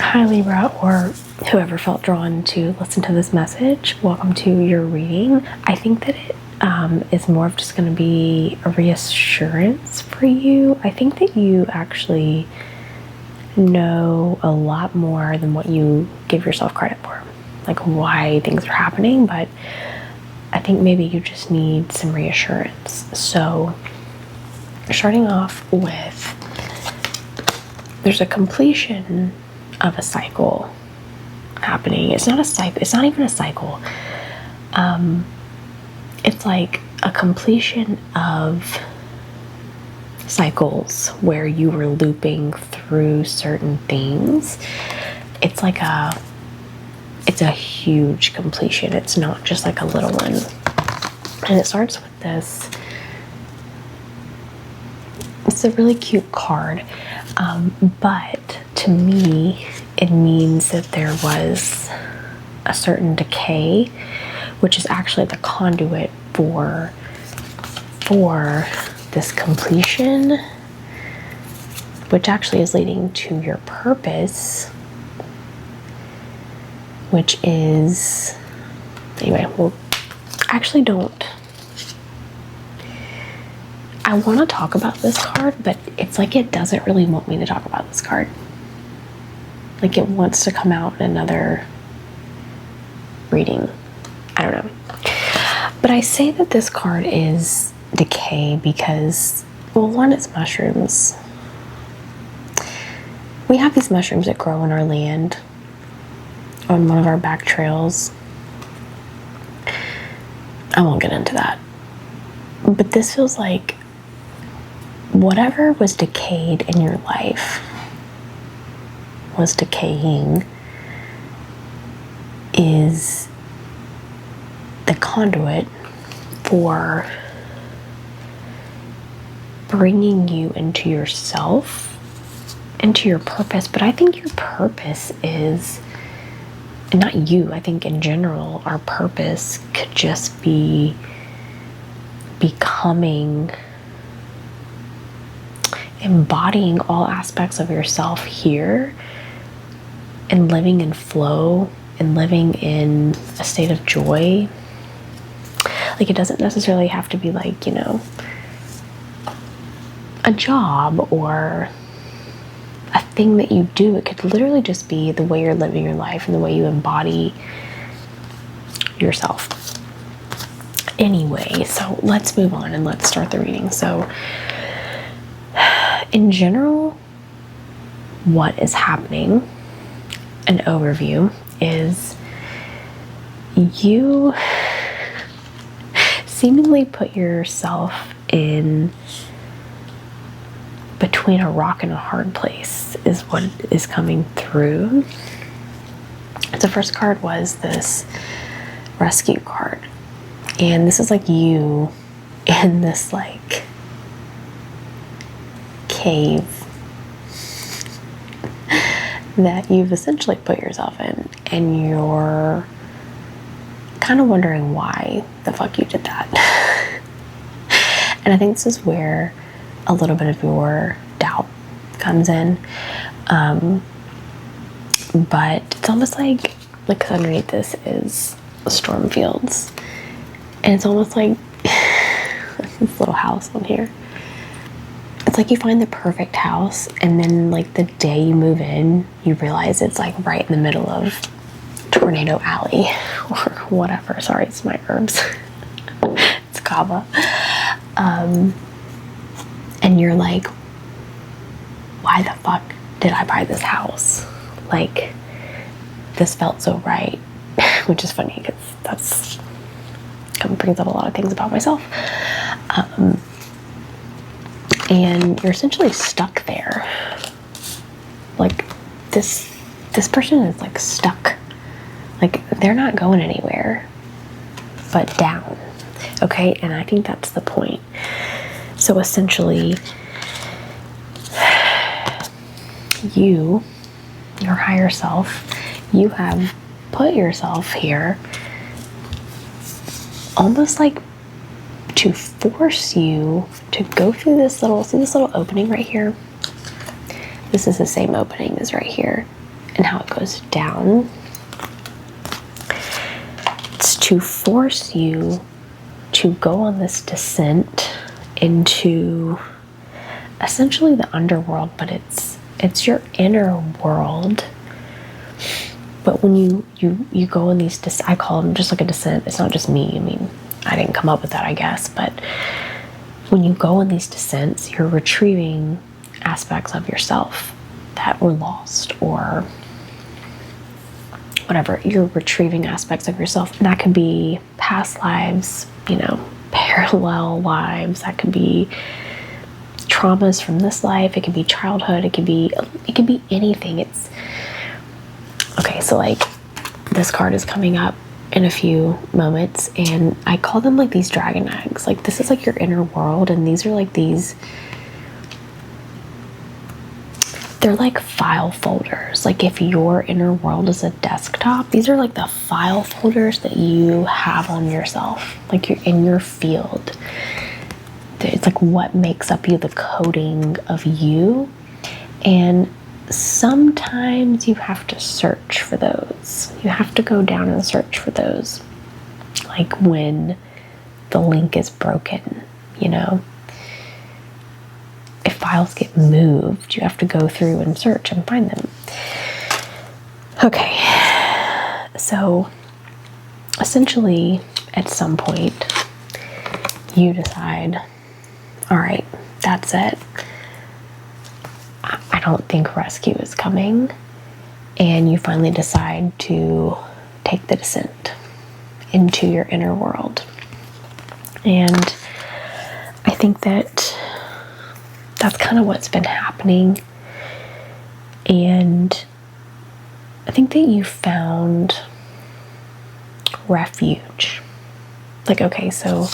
Hi Libra, or whoever felt drawn to listen to this message, welcome to your reading. I think that it is more of just going to be a reassurance for you. I think that you actually know a lot more than what you give yourself credit for, like why things are happening, but I think maybe you just need some reassurance. So starting off with, there's a completion of a cycle happening. It's not a cycle. It's not even a cycle. It's like a completion of cycles where you were looping through certain things. It's like it's a huge completion. It's not just like a little one. And it starts with this. It's a really cute card, but to me, it means that there was a certain decay, which is actually the conduit for this completion, which actually is leading to your purpose, which is, anyway, well, actually don't. I want to talk about this card, but it's like it doesn't really want me to talk about this card. Like it wants to come out in another reading. I don't know. But I say that this card is decay because, well, one, it's mushrooms. We have these mushrooms that grow in our land on one of our back trails. I won't get into that. But this feels like whatever was decayed in your life, was decaying, is the conduit for bringing you into yourself, into your purpose. But I think your purpose is, and not you, I think in general, our purpose could just be becoming, embodying all aspects of yourself here and living in flow and living in a state of joy. Like it doesn't necessarily have to be like, you know, a job or a thing that you do. It could literally just be the way you're living your life and the way you embody yourself. Anyway, so let's move on and let's start the reading. So in general, what is happening, an overview, is you seemingly put yourself in between a rock and a hard place is what is coming through. The first card was this rescue card. And this is like you in this like cave that you've essentially put yourself in, and you're kind of wondering why the fuck you did that. And I think this is where a little bit of your doubt comes in. But it's almost like, because underneath this is storm fields, and it's almost like this little house on here. It's like you find the perfect house, and then like the day you move in, you realize it's like right in the middle of Tornado Alley or whatever. Sorry, it's my herbs. It's kava. And you're like, why the fuck did I buy this house? Like, this felt so right. Which is funny because that's kind of brings up a lot of things about myself. And you're essentially stuck there. Like this person is like stuck. Like they're not going anywhere but down. Okay, and I think that's the point. So essentially, you, your higher self, you have put yourself here almost like to force you to go through see this little opening right here? This is the same opening as right here. And and how it goes down. It's to force you to go on this descent into essentially the underworld, but it's your inner world. But when you go in these, I call them just like a descent. It's not just me. I mean, I didn't come up with that, I guess. But when you go in these descents, you're retrieving aspects of yourself that were lost or whatever. You're retrieving aspects of yourself. And that could be past lives, you know, parallel lives. That could be traumas from this life. It could be childhood. It could be anything. It's okay. So like this card is coming up in a few moments, and I call them like these dragon eggs. Like this is like your inner world, and these are like these, they're like file folders. Like if your inner world is a desktop, these are like the file folders that you have on yourself. Like you're in your field. It's like what makes up you, the coding of you. And sometimes you have to search for those. You have to go down and search for those. Like when the link is broken, you know. If files get moved, you have to go through and search and find them. Okay, so essentially at some point you decide, all right, that's it. I don't think rescue is coming. And you finally decide to take the descent into your inner world. And I think that that's kind of what's been happening. And I think that you found refuge. Like, okay, so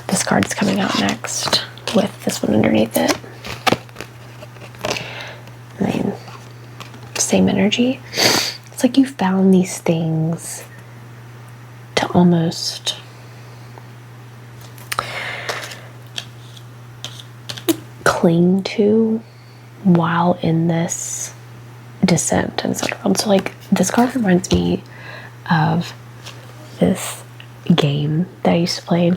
this card's coming out next with this one underneath it. I mean, same energy. It's like you found these things to almost cling to while in this descent and so on. So like this card reminds me of this game that I used to play.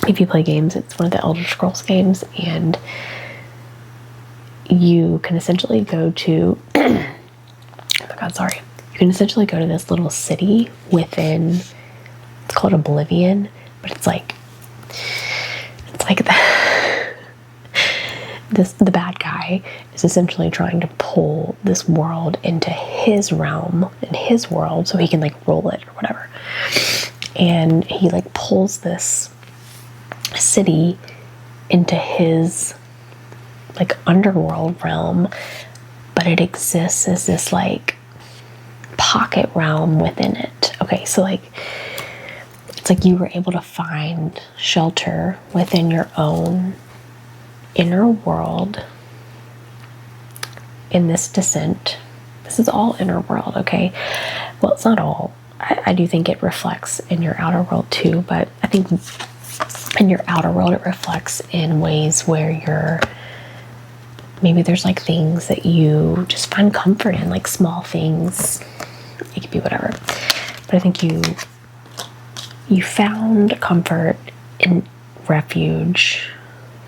If you play games, it's one of the Elder Scrolls games, and you can essentially go to oh my god, sorry. You can essentially go to this little city within, it's called Oblivion, but it's like the bad guy is essentially trying to pull this world into his realm and his world so he can like rule it or whatever. And he like pulls this city into his like underworld realm, but it exists as this like pocket realm within it. Okay, so like it's like you were able to find shelter within your own inner world in this descent. This is all inner world, okay? Well, it's not all. I do think it reflects in your outer world too, but I think in your outer world it reflects in ways where you're, maybe there's like things that you just find comfort in, like small things. It could be whatever. But I think you found comfort in refuge,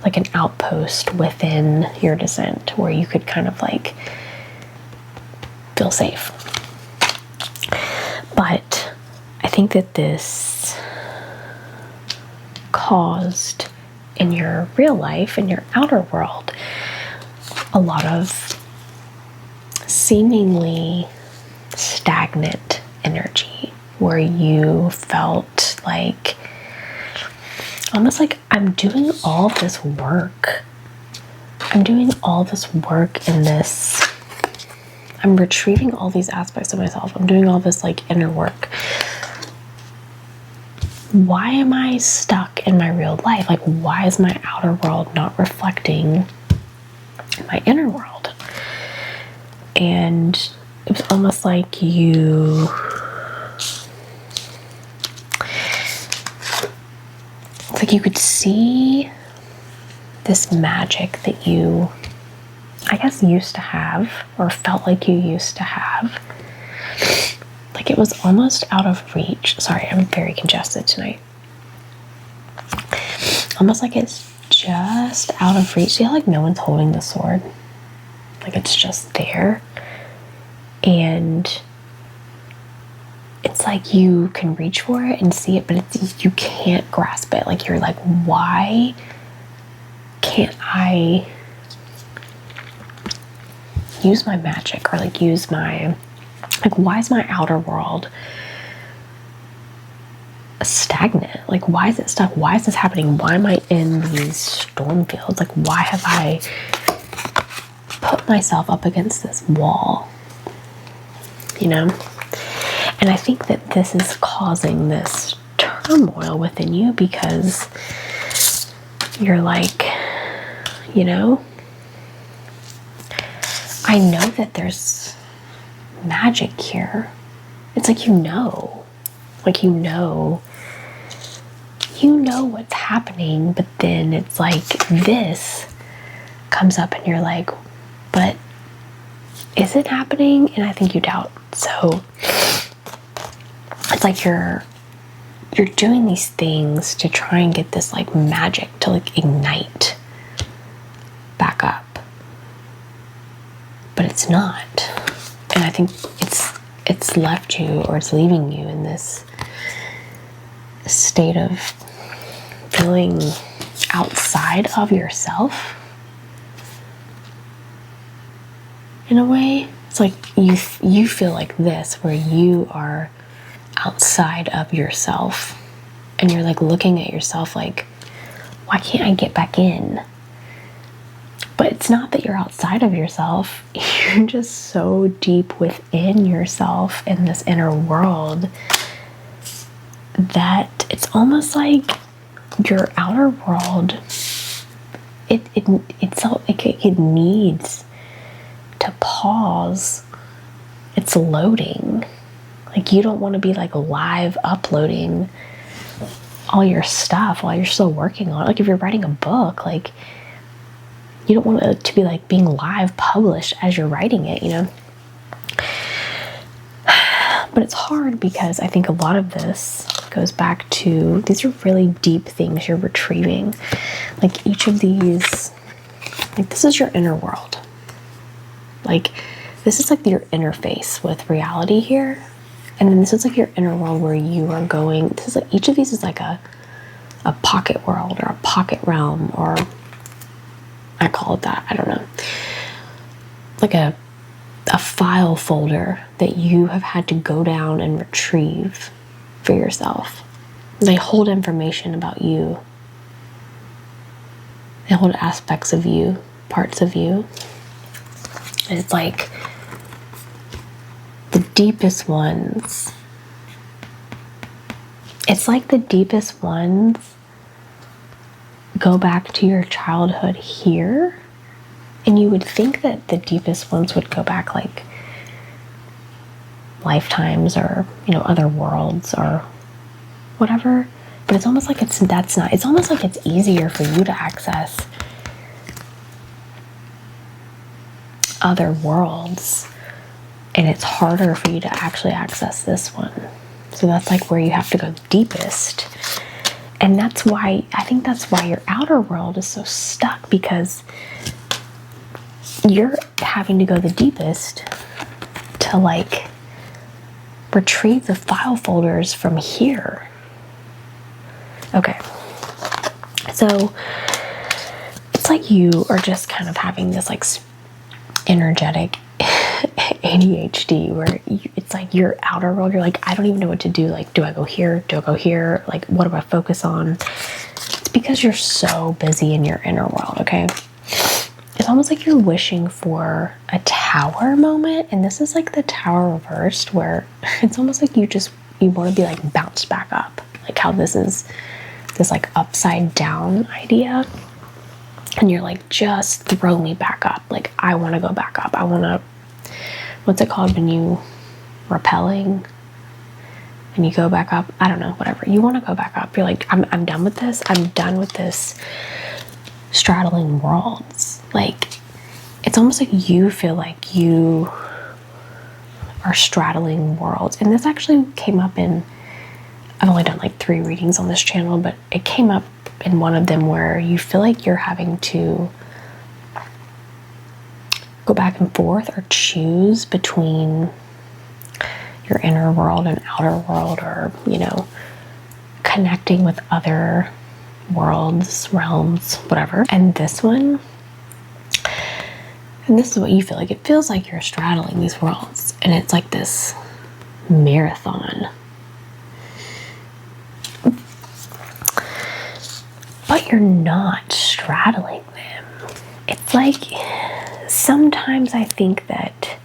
like an outpost within your descent where you could kind of like feel safe. But I think that this caused in your real life, in your outer world, a lot of seemingly stagnant energy where you felt like almost like I'm doing all this work. I'm doing all this work in this. I'm retrieving all these aspects of myself. I'm doing all this like inner work. Why am I stuck in my real life? Like, why is my outer world not reflecting my inner world? And it was almost like you, it's like you could see this magic that you I guess, used to have, or felt like you used to have. Like it was almost out of reach. Sorry, I'm very congested tonight. Almost like it's just out of reach. See how like no one's holding the sword? Like it's just there. And it's like you can reach for it and see it, but you can't grasp it. Like you're like, why can't I use my magic, or like use my, like, why is my outer world stagnant? Like, why is it stuck? Why is this happening? Why am I in these storm fields? Like, why have I put myself up against this wall? You know? And I think that this is causing this turmoil within you because you're like, you know, I know that there's magic here. It's like, like, you know what's happening, but then it's like this comes up and you're like, but is it happening? And I think you doubt. So it's like you're doing these things to try and get this like magic to like ignite back up, but it's not. And I think it's left you, or it's leaving you in this state of feeling outside of yourself in a way. It's like you feel like this, where you are outside of yourself and you're like looking at yourself like, why can't I get back in? But it's not that you're outside of yourself. You're just so deep within yourself in this inner world that it's almost like your outer world, it needs to pause its loading. Like, you don't want to be like live uploading all your stuff while you're still working on it. Like if you're writing a book, like you don't want it to be like being live published as you're writing it, you know? But it's hard because I think a lot of this goes back to, these are really deep things you're retrieving. Like each of these, like this is your inner world. Like this is like your interface with reality here. And then this is like your inner world where you are going, this is like, each of these is like a pocket world or a pocket realm, or I call it that, I don't know. Like a file folder that you have had to go down and retrieve for yourself. They hold information about you. They hold aspects of you, parts of you. And it's like the deepest ones. It's like the deepest ones go back to your childhood here. And you would think that the deepest ones would go back like lifetimes or, you know, other worlds or whatever. But it's almost like that's not. It's almost like it's easier for you to access other worlds, and it's harder for you to actually access this one. So that's like where you have to go deepest. And that's why, I think that's why your outer world is so stuck, because you're having to go the deepest to like retrieve the file folders from here. Okay. So it's like you are just kind of having this like energetic ADHD where it's like your outer world, you're like, I don't even know what to do. Like, do I go here? Do I go here? Like, what do I focus on? It's because you're so busy in your inner world, okay? It's almost like you're wishing for a tower moment, and this is like the tower reversed, where it's almost like you want to be like bounced back up, like how this is this like upside down idea, and you're like, just throw me back up. Like, I want to go back up. I want to, what's it called when you rappelling and you go back up? I don't know, whatever. You want to go back up. You're like, I'm done with this. I'm done with this straddling worlds. Like, it's almost like you feel like you are straddling worlds. And this actually came up in, I've only done like 3 readings on this channel, but it came up in one of them where you feel like you're having to go back and forth or choose between your inner world and outer world, or, you know, connecting with other worlds, realms, whatever. And this one, and this is what you feel like. It feels like you're straddling these worlds, and it's like this marathon. But you're not straddling them. It's like, sometimes I think that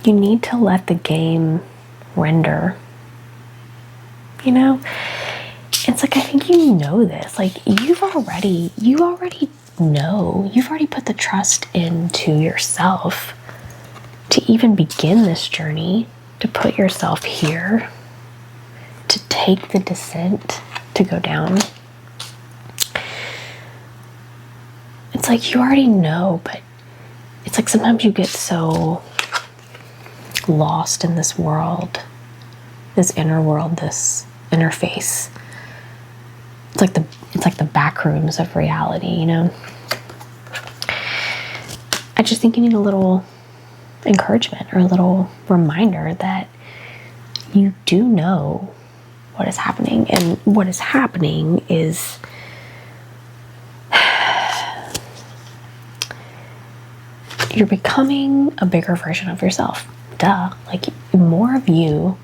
you need to let the game render. You know? It's like, I think you know this. Like, you already know. You've already put the trust into yourself to even begin this journey, to put yourself here, to take the descent, to go down. It's like you already know, but it's like sometimes you get so lost in this world, this inner world, this interface. It's like the back rooms of reality, you know? I just think you need a little encouragement or a little reminder that you do know what is happening. And what is happening is you're becoming a bigger version of yourself. Duh. Like, more of you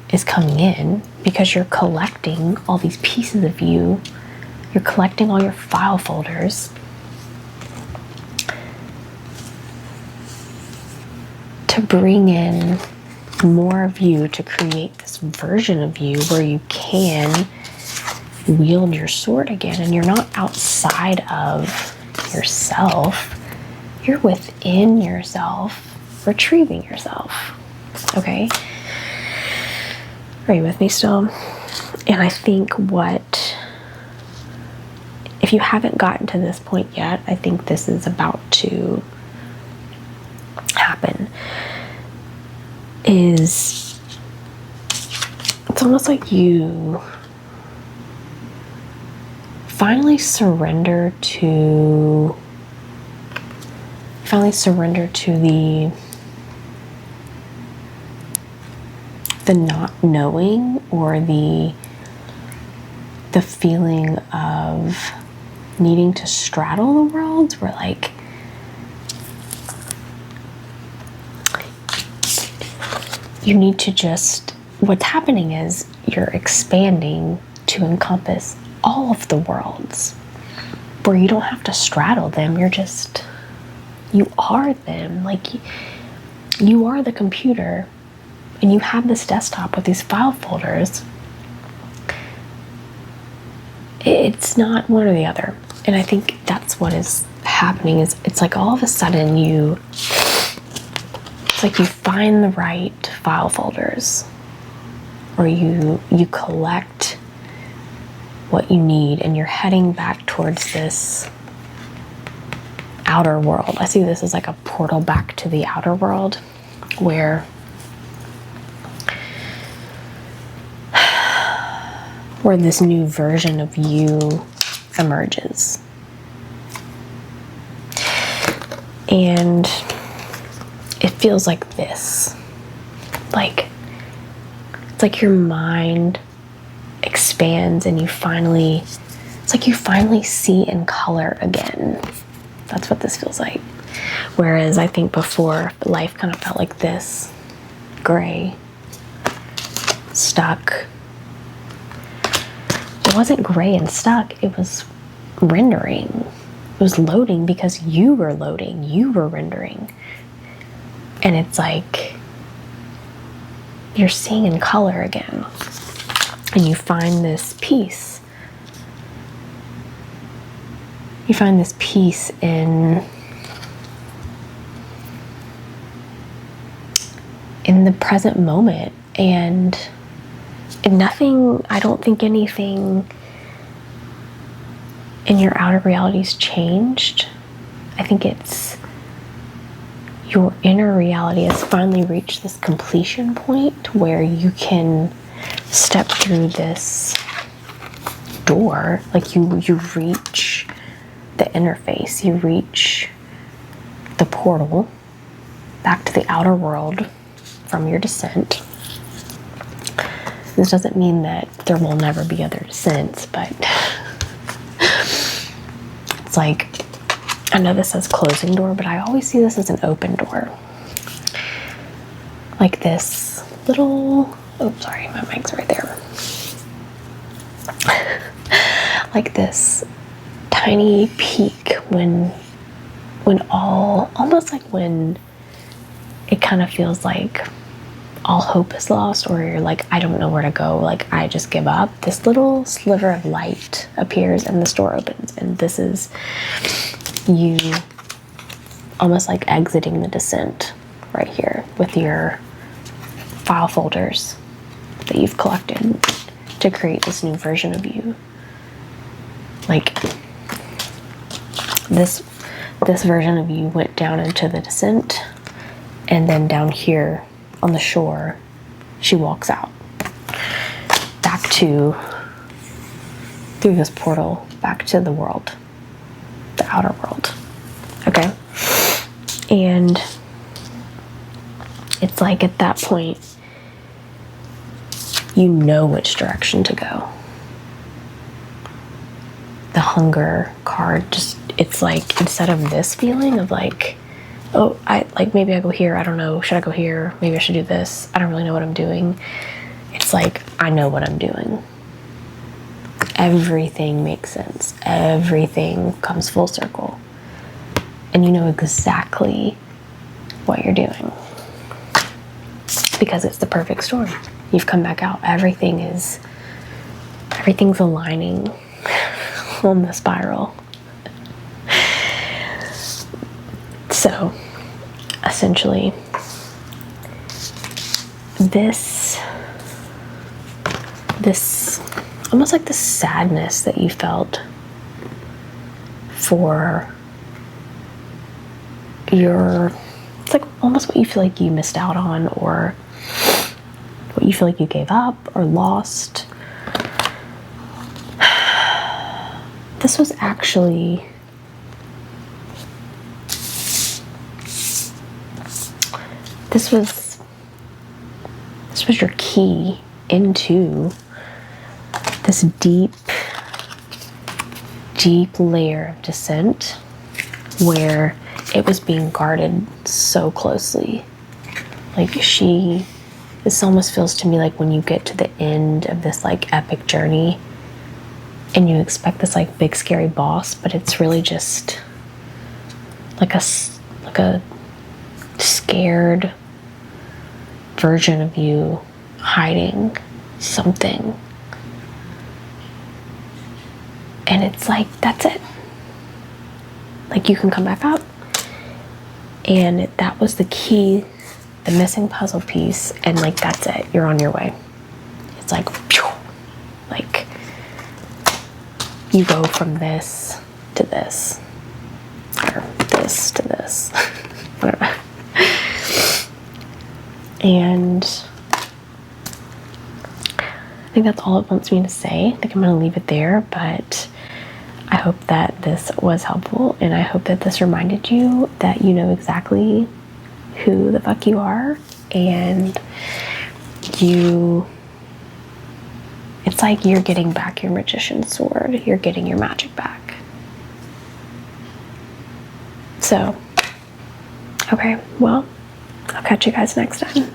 is coming in because you're collecting all these pieces of you. You're collecting all your file folders to bring in more of you, to create this version of you where you can wield your sword again, and you're not outside of yourself. You're within yourself, retrieving yourself. Okay? Are you with me still? And I think if you haven't gotten to this point yet, I think this is about to happen. It's almost like you finally surrender to the not knowing, or the feeling of needing to straddle the worlds, where like you need to just, what's happening is you're expanding to encompass all of the worlds, where you don't have to straddle them. You are them. Like, you are the computer, and you have this desktop with these file folders. It's not one or the other. And I think that's what is happening, is it's like all of a sudden it's like you find the right file folders, or you collect what you need, and you're heading back towards this outer world. I see this as like a portal back to the outer world, where this new version of you emerges. And it feels like this. Like, it's like your mind expands, and it's like you finally see in color again. That's what this feels like. Whereas I think before, life kind of felt like this, gray, stuck. It wasn't gray and stuck, it was rendering. It was loading because you were loading, you were rendering. And it's like you're seeing in color again. And you find this peace. You find this peace in the present moment. And nothing, I don't think anything and your outer reality's changed. I think it's your inner reality has finally reached this completion point where you can step through this door. Like you reach the interface, you reach the portal back to the outer world from your descent. This doesn't mean that there will never be other descents, but it's like, I know this says closing door, but I always see this as an open door. Like this little, oh sorry, my mic's right there. Like this tiny peak when almost like when it kind of feels like all hope is lost, or you're like, I don't know where to go, like I just give up. This little sliver of light appears and this door opens, and this is you almost like exiting the descent right here with your file folders that you've collected to create this new version of you. Like this version of you went down into the descent, and then down here on the shore she walks out back to, through this portal, back to the world, the outer world. Okay, and it's like at that point you know which direction to go. The hunger card just, it's like, instead of this feeling of like, oh, maybe I go here, I don't know, should I go here, maybe I should do this, I don't really know what I'm doing. It's like, I know what I'm doing. Everything makes sense. Everything comes full circle. And you know exactly what you're doing. Because it's the perfect storm. You've come back out. Everything's aligning on the spiral. So, essentially, this almost like the sadness that you felt for it's like almost what you feel like you missed out on, or what you feel like you gave up or lost. This was actually this was your key into this deep layer of descent where it was being guarded so closely. Like this almost feels to me like when you get to the end of this like epic journey and you expect this like big scary boss, but it's really just like a scared version of you hiding something. And it's like, that's it. Like you can come back up. And that was the key, the missing puzzle piece, and like that's it. You're on your way. It's like, phew, like you go from this to this, or this to this. I don't know. And I think that's all it wants me to say. I think I'm going to leave it there, but I hope that this was helpful, and I hope that this reminded you that you know exactly who the fuck you are, and it's like you're getting back your magician's sword. You're getting your magic back. So, okay, well, I'll catch you guys next time.